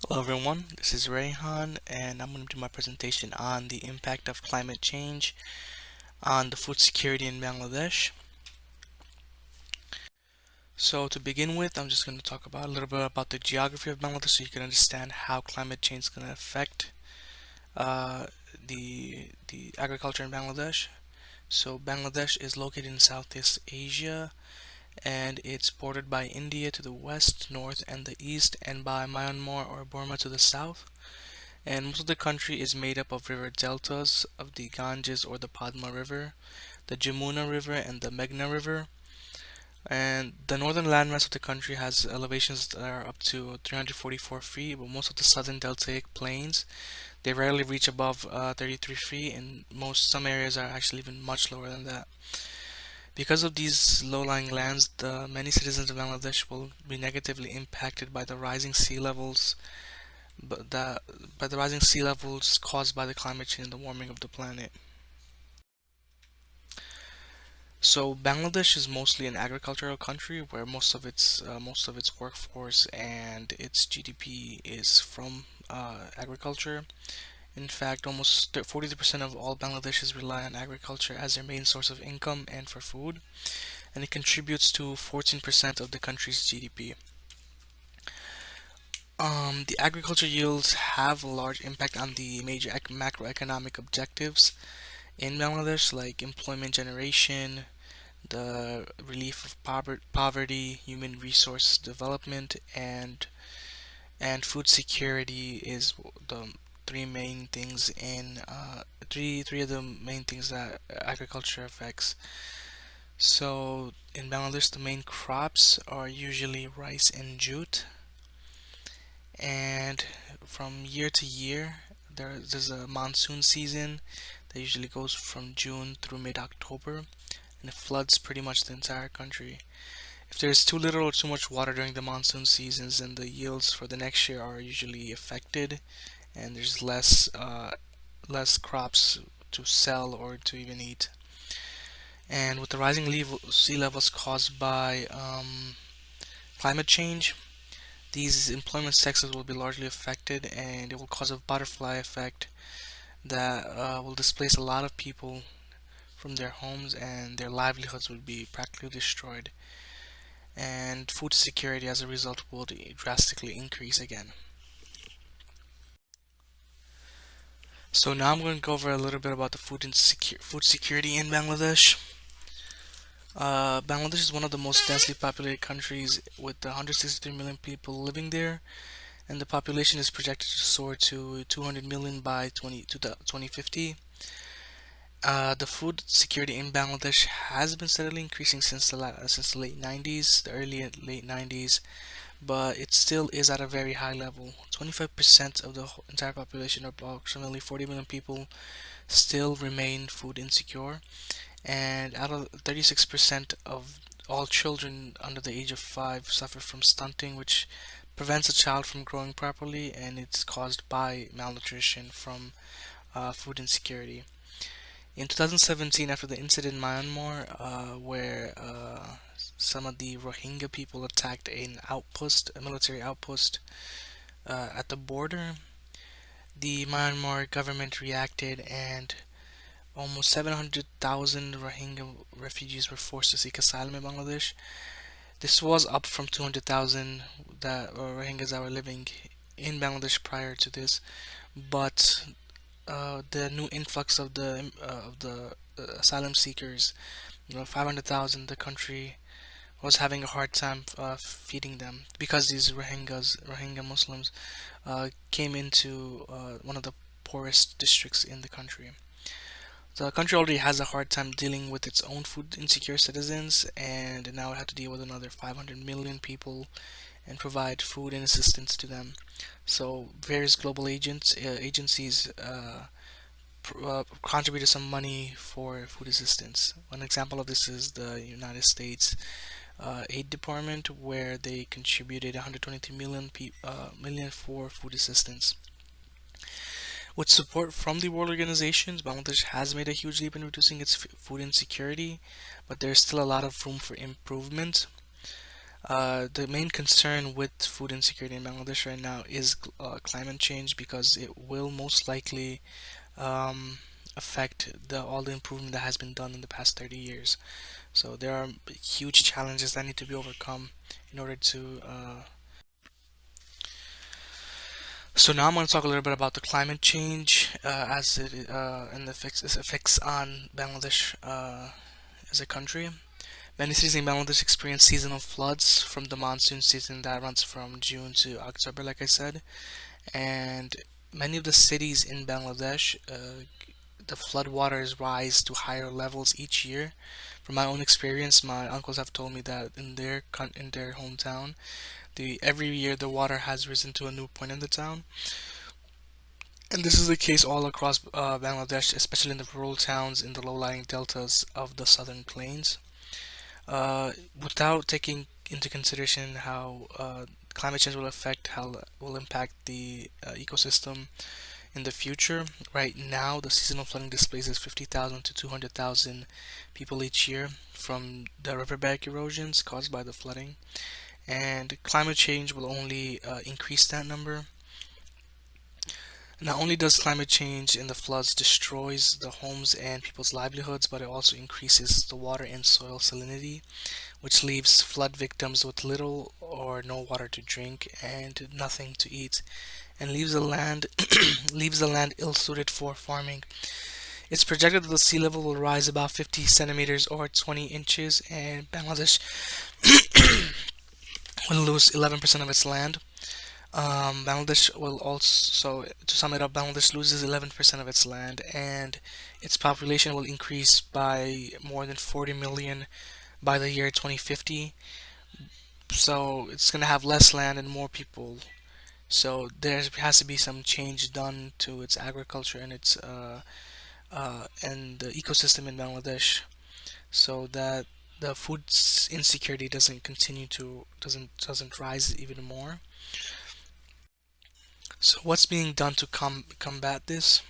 Hello everyone, this is Rayhan and I'm going to do my presentation on the impact of climate change on the food security in Bangladesh. So to begin with, I'm just going to talk about a little bit about the geography of Bangladesh so you can understand how climate change is going to affect uh, the agriculture in Bangladesh. So Bangladesh is located in Southeast Asia and it's bordered by India to the west, north, and the east, and by Myanmar or Burma to the south. And most of the country is made up of river deltas of the Ganges or the Padma River, the Jamuna River, and the Meghna River. And the northern landmass of the country has elevations that are up to 344 feet, but most of the southern deltaic plains, they rarely reach above 33 feet, and some areas are actually even much lower than that. Because of these low-lying lands, many citizens of Bangladesh will be negatively impacted by the rising sea levels, but that by the rising sea levels caused by the climate change and the warming of the planet. So Bangladesh is mostly an agricultural country where most of its workforce and its GDP is from agriculture. In fact, almost 40% of all Bangladeshis rely on agriculture as their main source of income and for food, and it contributes to 14% of the country's GDP. The agriculture yields have a large impact on the major macroeconomic objectives in Bangladesh, like employment generation, the relief of poverty, human resource development, and food security is the three main things in three of the main things that agriculture affects. So in Bangladesh, the main crops are usually rice and jute, and from year to year, there's a monsoon season that usually goes from June through mid-October, and it floods pretty much the entire country. If there's too little or too much water during the monsoon seasons, then the yields for the next year are usually affected, and there's less crops to sell or to even eat. And with the rising sea levels caused by climate change, these employment sectors will be largely affected, and it will cause a butterfly effect that will displace a lot of people from their homes, and their livelihoods would be practically destroyed. And food security as a result will drastically increase again. So now I'm going to go over a little bit about the food security in Bangladesh. Bangladesh is one of the most densely populated countries with 163 million people living there, and the population is projected to soar to 200 million by 2050. The food security in Bangladesh has been steadily increasing since the late 90s, the early late 90s, but it still is at a very high level. 25% of the entire population, or approximately 40 million people, still remain food insecure, and out of 36% of all children under the age of 5 suffer from stunting, which prevents a child from growing properly, and it's caused by malnutrition from food insecurity. In 2017, after the incident in Myanmar, where some of the Rohingya people attacked a military outpost at the border, the Myanmar government reacted, and almost 700,000 Rohingya refugees were forced to seek asylum in Bangladesh. This was up from 200,000 Rohingyas that were living in Bangladesh prior to this, but the new influx of the asylum seekers, 500,000, the country was having a hard time feeding them because these Rohingya Muslims, came into one of the poorest districts in the country. The country already has a hard time dealing with its own food insecure citizens, and now it had to deal with another 500 million people and provide food and assistance to them. So various global agencies contributed some money for food assistance. One example of this is the United States Aid Department, where they contributed 123 million for food assistance. With support from the world organizations, Bangladesh has made a huge leap in reducing its food insecurity, but there's still a lot of room for improvement. The main concern with food insecurity in Bangladesh right now is climate change because it will most likely um, affect all the improvement that has been done in the past 30 years. So there are huge challenges that need to be overcome in order to. So now I'm going to talk a little bit about the climate change as it and its effects on Bangladesh as a country. Many cities in Bangladesh experience seasonal floods from the monsoon season that runs from June to October, like I said. And many of the cities in Bangladesh, the floodwaters rise to higher levels each year. From my own experience, my uncles have told me that in their hometown, the every year the water has risen to a new point in the town. And this is the case all across Bangladesh, especially in the rural towns in the low-lying deltas of the southern plains. Without taking into consideration how climate change will affect how will impact the ecosystem in the future. Right now, the seasonal flooding displaces 50,000 to 200,000 people each year from the riverbank erosions caused by the flooding, and climate change will only increase that number. Not only does climate change and the floods destroys the homes and people's livelihoods, but it also increases the water and soil salinity, which leaves flood victims with little or no water to drink and nothing to eat, and leaves the land leaves the land ill-suited for farming. It's projected that the sea level will rise about 50 centimeters or 20 inches, and Bangladesh will lose 11% of its land. Bangladesh will also, to sum it up, Bangladesh loses 11% of its land, and its population will increase by more than 40 million by the year 2050. So it's going to have less land and more people. So there has to be some change done to its agriculture and its and the ecosystem in Bangladesh, so that the food insecurity doesn't continue to doesn't rise even more. So what's being done to combat this?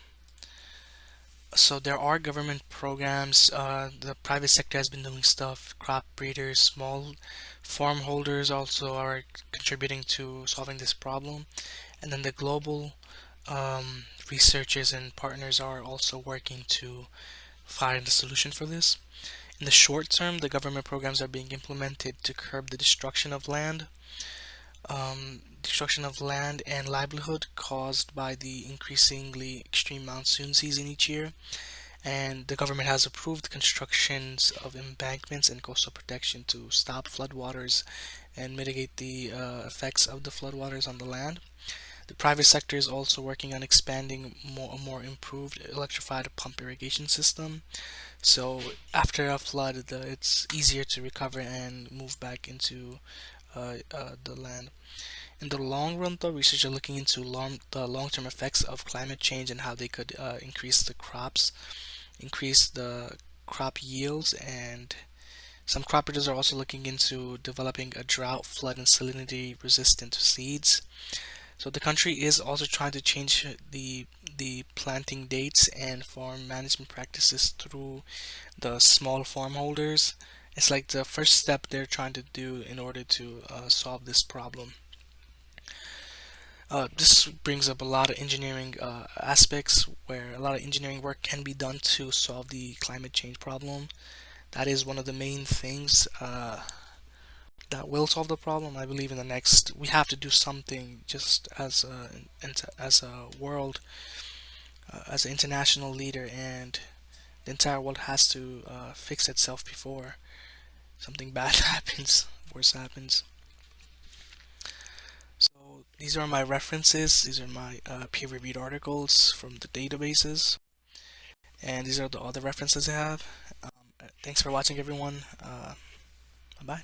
So there are government programs. The private sector has been doing stuff. Crop breeders, small farm holders also are contributing to solving this problem. And then the global researchers and partners are also working to find a solution for this. In the short term, the government programs are being implemented to curb the destruction of land and livelihood caused by the increasingly extreme monsoon season each year. And the government has approved constructions of embankments and coastal protection to stop floodwaters and mitigate the effects of the floodwaters on the land. The private sector is also working on expanding a more improved electrified pump irrigation system. So after a flood, it's easier to recover and move back into the land. In the long run, though, researchers are looking into the long-term effects of climate change and how they could increase the crop yields, and some crop breeders are also looking into developing a drought, flood, and salinity resistant seeds. So the country is also trying to change the planting dates and farm management practices through the small farm holders. It's like the first step they're trying to do in order to solve this problem. This brings up a lot of engineering aspects where a lot of engineering work can be done to solve the climate change problem. That is one of the main things that will solve the problem. I believe in the next, we have to do something just as a world, as an international leader, and the entire world has to fix itself before something bad happens, worse happens. So these are my references. These are my peer-reviewed articles from the databases, and these are the other references I have. Thanks for watching, everyone. Bye bye.